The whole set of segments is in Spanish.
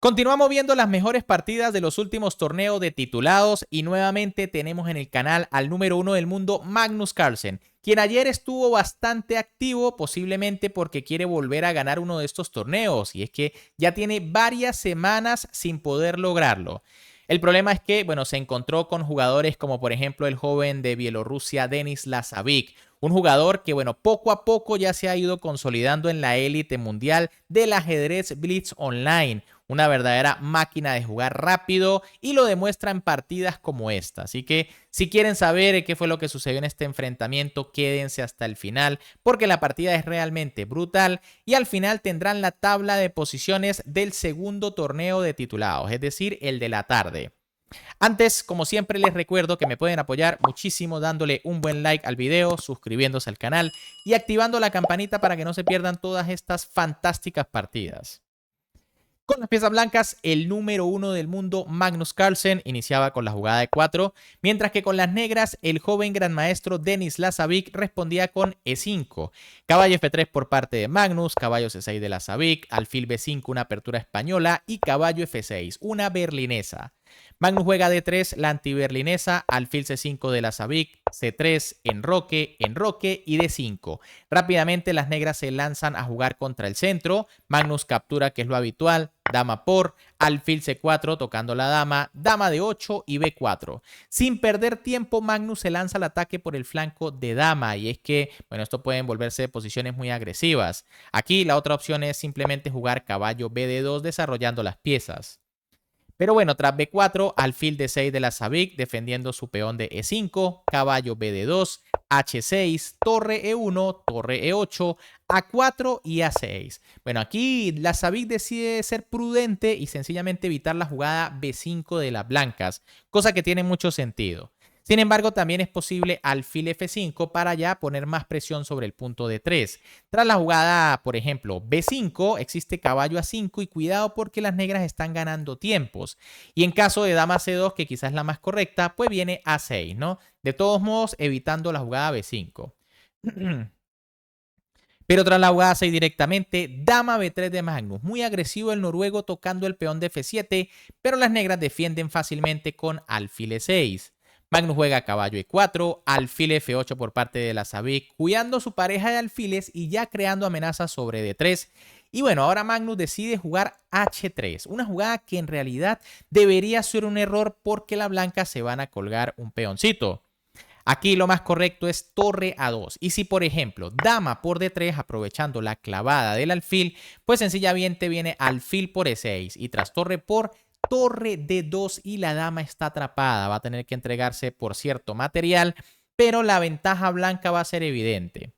Continuamos viendo las mejores partidas de los últimos torneos de titulados y nuevamente tenemos en el canal al número 1 del mundo, Magnus Carlsen, quien ayer estuvo bastante activo, posiblemente porque quiere volver a ganar uno de estos torneos, y es que ya tiene varias semanas sin poder lograrlo. El problema es que, bueno, se encontró con jugadores como por ejemplo el joven de Bielorrusia, Denis Lazavic, un jugador que, bueno, poco a poco ya se ha ido consolidando en la élite mundial del ajedrez Blitz Online. Una verdadera máquina de jugar rápido y lo demuestra en partidas como esta. Así que si quieren saber qué fue lo que sucedió en este enfrentamiento, quédense hasta el final porque la partida es realmente brutal y al final tendrán la tabla de posiciones del segundo torneo de titulados, es decir, el de la tarde. Antes, como siempre, les recuerdo que me pueden apoyar muchísimo dándole un buen like al video, suscribiéndose al canal y activando la campanita para que no se pierdan todas estas fantásticas partidas. Con las piezas blancas, el número 1 del mundo, Magnus Carlsen, iniciaba con la jugada de 4, mientras que con las negras, el joven gran maestro Denis Lazavic respondía con E5. Caballo F3 por parte de Magnus, caballo C6 de Lazavic, alfil B5 una apertura española y caballo F6, una berlinesa. Magnus juega D3, la antiberlinesa, alfil C5 de Lazavic, C3, enroque, enroque y D5. Rápidamente las negras se lanzan a jugar contra el centro. Magnus captura, que es lo habitual, dama por, alfil C4 tocando la dama, dama de 8 y B4. Sin perder tiempo, Magnus se lanza al ataque por el flanco de dama, y es que, bueno, esto pueden volverse posiciones muy agresivas. Aquí la otra opción es simplemente jugar caballo BD2 desarrollando las piezas. Pero bueno, tras B4, alfil D6 de Lazavic defendiendo su peón de E5, caballo BD2, H6, torre E1, torre E8, A4 y A6. Bueno, aquí Lazavic decide ser prudente y sencillamente evitar la jugada B5 de las blancas, cosa que tiene mucho sentido. Sin embargo, también es posible alfil F5 para ya poner más presión sobre el punto D3. Tras la jugada, por ejemplo, B5, existe caballo A5 y cuidado porque las negras están ganando tiempos. Y en caso de dama C2, que quizás es la más correcta, pues viene A6, ¿no? De todos modos, evitando la jugada B5. Pero tras la jugada 6 directamente, dama B3 de Magnus. Muy agresivo el noruego tocando el peón de F7, pero las negras defienden fácilmente con alfil E6. Magnus juega caballo E4, alfil F8 por parte de Lazavic, cuidando su pareja de alfiles y ya creando amenazas sobre D3. Y bueno, ahora Magnus decide jugar H3, una jugada que en realidad debería ser un error porque las blancas se van a colgar un peoncito. Aquí lo más correcto es torre A2. Y si, por ejemplo, dama por D3, aprovechando la clavada del alfil, pues sencillamente viene alfil por E6 y tras torre por torre D2 y la dama está atrapada. Va a tener que entregarse por cierto material, pero la ventaja blanca va a ser evidente.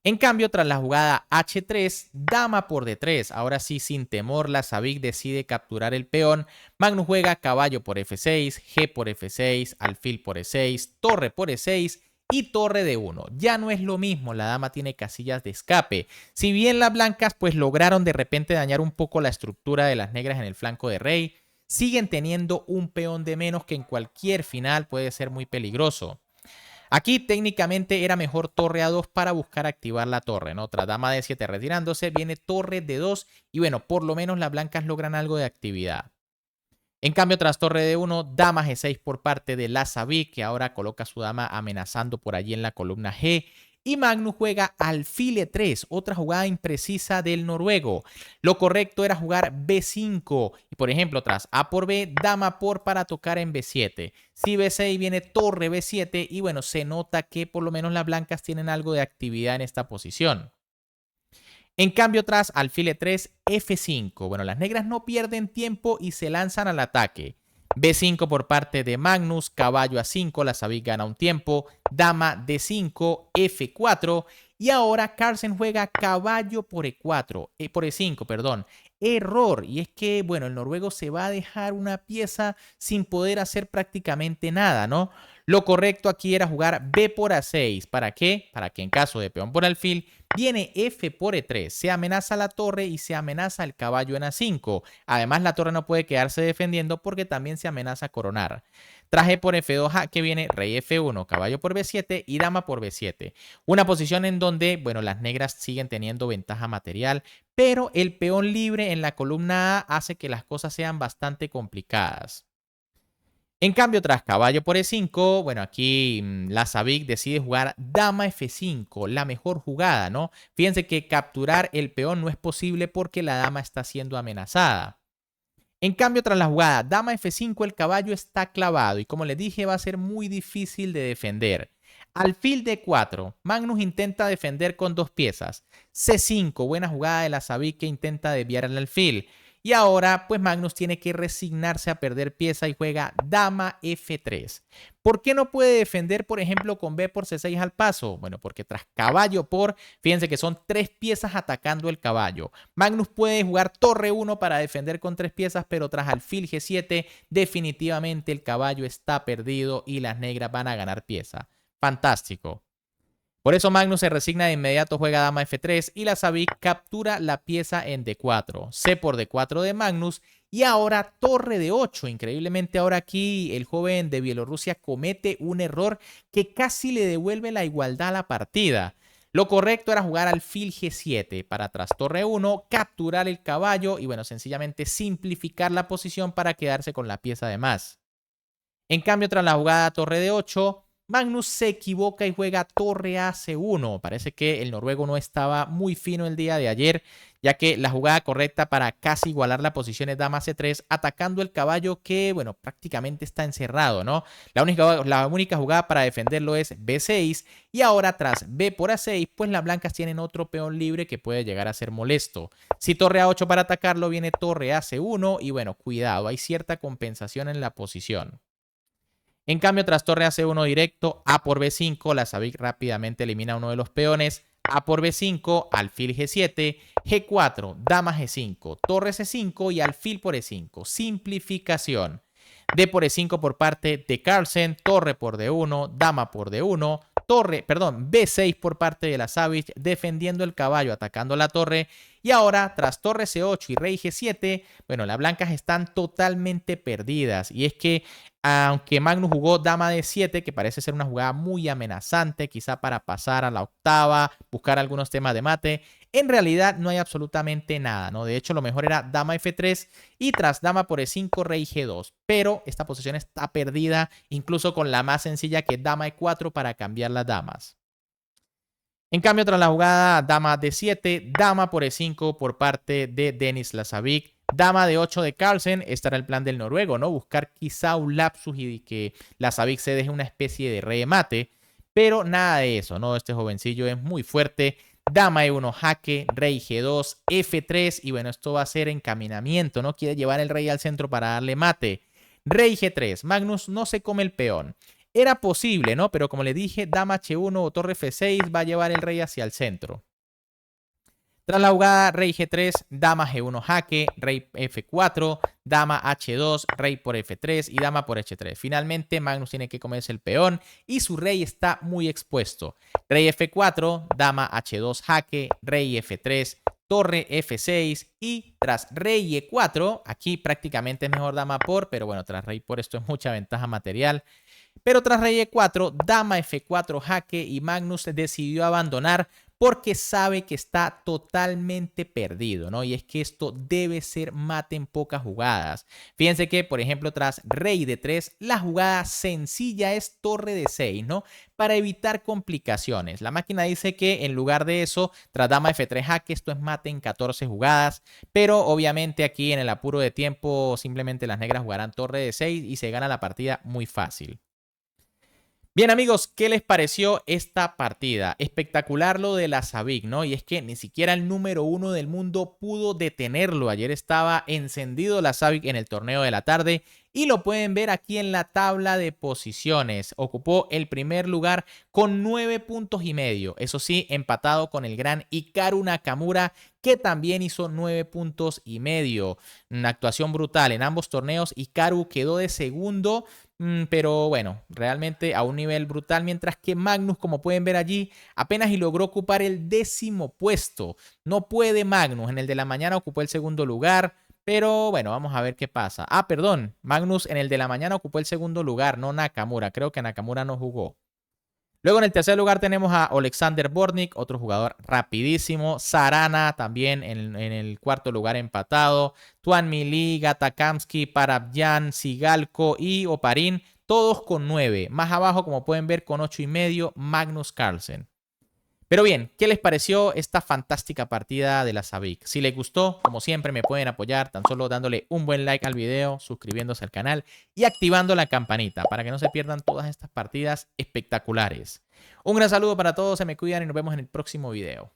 En cambio, tras la jugada H3, dama por D3, ahora sí sin temor, Lazavic decide capturar el peón. Magnus juega caballo por F6, G por F6, alfil por E6, torre por E6 y torre D1. Ya no es lo mismo, la dama tiene casillas de escape. Si bien las blancas pues lograron de repente dañar un poco la estructura de las negras en el flanco de rey, siguen teniendo un peón de menos que en cualquier final puede ser muy peligroso. Aquí técnicamente era mejor torre A2 para buscar activar la torre, ¿no? Tras dama D7 retirándose, viene torre D2 y bueno, por lo menos las blancas logran algo de actividad. En cambio, tras torre D1, dama G6 por parte de Lazavic, que ahora coloca a su dama amenazando por allí en la columna G. Y Magnus juega alfil E3, otra jugada imprecisa del noruego. Lo correcto era jugar B5 y por ejemplo tras A por B, dama por para tocar en B7. Si B6 viene torre B7 y bueno, se nota que por lo menos las blancas tienen algo de actividad en esta posición. En cambio, tras alfil E3, F5. Bueno, las negras no pierden tiempo y se lanzan al ataque. B5 por parte de Magnus, caballo A5, Lazavic gana un tiempo, dama D5, F4 y ahora Carlsen juega caballo por E4, por E5, perdón. Error, y es que, bueno, el noruego se va a dejar una pieza sin poder hacer prácticamente nada, ¿no? Lo correcto aquí era jugar B por A6. ¿Para qué? Para que en caso de peón por alfil, viene F por E3. Se amenaza la torre y se amenaza el caballo en A5. Además, la torre no puede quedarse defendiendo porque también se amenaza coronar. Tras E por F2, jaque viene rey F1, caballo por B7 y dama por B7. Una posición en donde, bueno, las negras siguen teniendo ventaja material, pero el peón libre en la columna A hace que las cosas sean bastante complicadas. En cambio, tras caballo por E5, bueno, aquí la Sabic decide jugar dama F5, la mejor jugada, ¿no? Fíjense que capturar el peón no es posible porque la dama está siendo amenazada. En cambio, tras la jugada dama F5, el caballo está clavado y como les dije, va a ser muy difícil de defender. Alfil D4, Magnus intenta defender con dos piezas. C5, buena jugada de la Sabic que intenta desviar el alfil. Y ahora, pues Magnus tiene que resignarse a perder pieza y juega dama F3. ¿Por qué no puede defender, por ejemplo, con B por C6 al paso? Bueno, porque tras caballo por, fíjense que son tres piezas atacando el caballo. Magnus puede jugar torre 1 para defender con tres piezas, pero tras alfil G7, definitivamente el caballo está perdido y las negras van a ganar pieza. Fantástico. Por eso Magnus se resigna de inmediato, juega dama F3 y la Sabic captura la pieza en D4. C por D4 de Magnus y ahora torre de 8. Increíblemente ahora aquí el joven de Bielorrusia comete un error que casi le devuelve la igualdad a la partida. Lo correcto era jugar alfil G7 para tras torre 1, capturar el caballo y bueno, sencillamente simplificar la posición para quedarse con la pieza de más. En cambio, tras la jugada torre de 8, Magnus se equivoca y juega torre a C1. Parece que el noruego no estaba muy fino el día de ayer, ya que la jugada correcta para casi igualar la posición es dama C3, atacando el caballo que, bueno, prácticamente está encerrado, ¿no? La única jugada para defenderlo es B6 y ahora tras B por A6, pues las blancas tienen otro peón libre que puede llegar a ser molesto. Si torre A8 para atacarlo, viene torre a C1 y, bueno, cuidado, hay cierta compensación en la posición. En cambio, tras torre a C1 directo, A por B5, la Sabic rápidamente elimina uno de los peones. A por B5, alfil G7, G4, dama G5, torre C5 y alfil por E5. Simplificación. D por E5 por parte de Carlsen, torre por D1, dama por D1, B6 por parte de la Sabic, defendiendo el caballo, atacando la torre. Y ahora, tras torre C8 y rey G7, bueno, las blancas están totalmente perdidas. Y es que, aunque Magnus jugó dama D7, que parece ser una jugada muy amenazante, quizá para pasar a la octava, buscar algunos temas de mate, en realidad no hay absolutamente nada, ¿no? De hecho, lo mejor era dama F3 y tras dama por E5, rey G2. Pero esta posición está perdida, incluso con la más sencilla que es dama E4 para cambiar las damas. En cambio, tras la jugada dama D7, dama por E5 por parte de Denis Lasavic, dama D8 de Carlsen, este era el plan del noruego, ¿no? Buscar quizá un lapsus y que Lasavic se deje una especie de remate, pero nada de eso, ¿no? Este jovencillo es muy fuerte. Dama E1 jaque, rey G2, F3 y bueno, esto va a ser encaminamiento, ¿no? Quiere llevar el rey al centro para darle mate. Rey G3, Magnus no se come el peón. Era posible, ¿no? Pero como le dije, dama H1 o torre F6 va a llevar el rey hacia el centro. Tras la jugada rey G3, dama G1 jaque, rey F4, dama H2, rey por F3 y dama por H3. Finalmente Magnus tiene que comerse el peón y su rey está muy expuesto. Rey F4, dama H2 jaque, rey F3, torre F6 y tras rey E4, aquí prácticamente es mejor dama por, pero bueno, tras rey por esto es mucha ventaja material. Pero tras rey E4, dama F4 jaque y Magnus decidió abandonar porque sabe que está totalmente perdido, ¿no? Y es que esto debe ser mate en pocas jugadas. Fíjense que, por ejemplo, tras rey D3, la jugada sencilla es torre D6, ¿no? Para evitar complicaciones. La máquina dice que en lugar de eso, tras dama F3 jaque, esto es mate en 14 jugadas, pero obviamente aquí en el apuro de tiempo simplemente las negras jugarán torre D6 y se gana la partida muy fácil. Bien amigos, ¿qué les pareció esta partida? Espectacular lo de la Sabic, ¿no? Y es que ni siquiera el número 1 del mundo pudo detenerlo. Ayer estaba encendido la Sabic en el torneo de la tarde y lo pueden ver aquí en la tabla de posiciones. Ocupó el primer lugar con 9,5 puntos. Eso sí, empatado con el gran Hikaru Nakamura, que también hizo 9,5 puntos. Una actuación brutal en ambos torneos. Hikaru quedó de segundo, pero bueno, realmente a un nivel brutal, mientras que Magnus, como pueden ver allí, apenas y logró ocupar el 10º puesto. No puede Magnus, en el de la mañana ocupó el segundo lugar, pero bueno, vamos a ver qué pasa. Ah, perdón, Magnus en el de la mañana ocupó el segundo lugar, no Nakamura. Creo que Nakamura no jugó. Luego en el tercer lugar tenemos a Alexander Bornik, otro jugador rapidísimo. Sarana también en el cuarto lugar empatado. Tuan Mili, Gatakamsky, Parabjan, Sigalko y Oparin, todos con 9. Más abajo, como pueden ver, con 8,5, Magnus Carlsen. Pero bien, ¿qué les pareció esta fantástica partida de la Sabic? Si les gustó, como siempre, me pueden apoyar tan solo dándole un buen like al video, suscribiéndose al canal y activando la campanita para que no se pierdan todas estas partidas espectaculares. Un gran saludo para todos, se me cuidan y nos vemos en el próximo video.